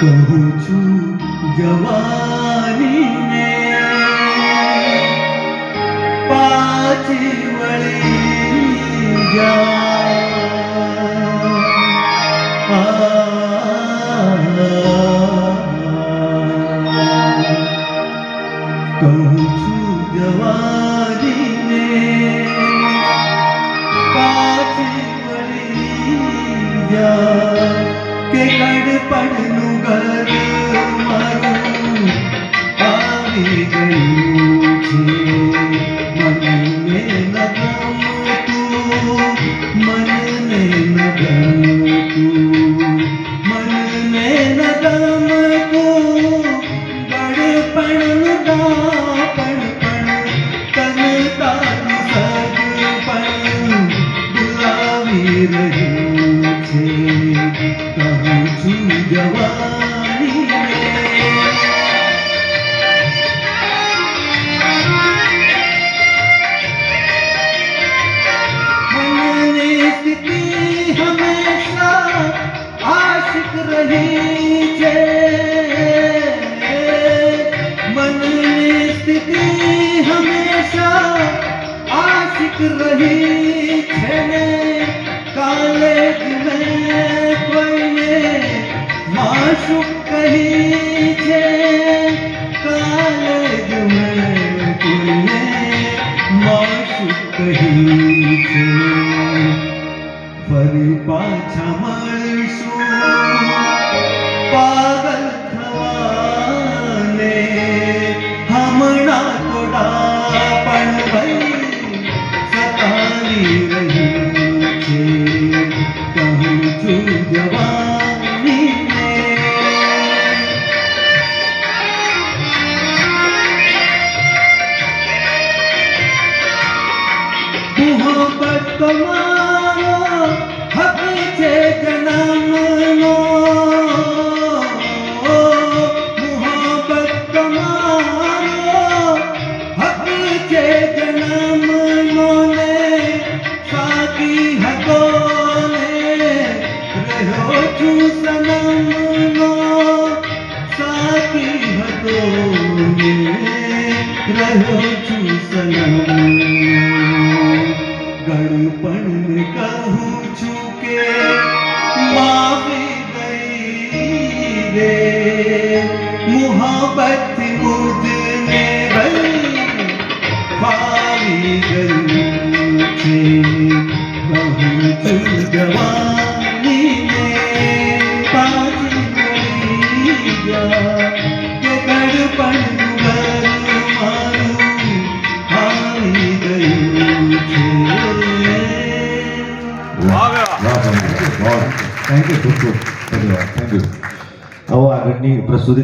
કહું છું જવાનીને પાછી વળી જા કહું છું જવાનીને પાછી વળી જા કે કડપણનું ઘર મારું આવી ગયું છે મનને ન ગમતું મનને ન ગમતું મનને ન ગમતું ગડપણનું દાપણ પણ તન તારું સગપણ બોલાવી રહ્યું છે કહું છું જવાનીને મનની સ્થિતિ હંમેશા આશિક રહી છે મનની સ્થિતિ હંમેશા આશિક રહી છે ને કાલે જ મેં કોઈને માશુક કહી છે કાલે જ મેં કોઈને માશુક કહી છે ફરી પાછા મળશું પાગલ થવાને હમણાં થોડા પણ ભઈ સતાવી રહ્યું છે કહું છું જવાનીને મોહબ્બત તમારો હક છે જન્મનો મોહબ્બત તમારો હક છે જન્મનો ને સાકી હતો ને રહ્યો છું સનમનો સાકી હતો ને રહ્યો છું સનમનો ગળપણ કહું છું કે માફી ગઈ રે મોહબ્બતથી મુજને ભઈ ફાવી ગયું છે કહું છું જવાનીને પાછી વળી જા કે ગળપણનું ઘર મારું આવી ગયું છે થેન્ક યુ ખૂબ ખૂબ ધન્યવાદ થેન્ક યુ આવો આગળની પ્રસ્તુતિ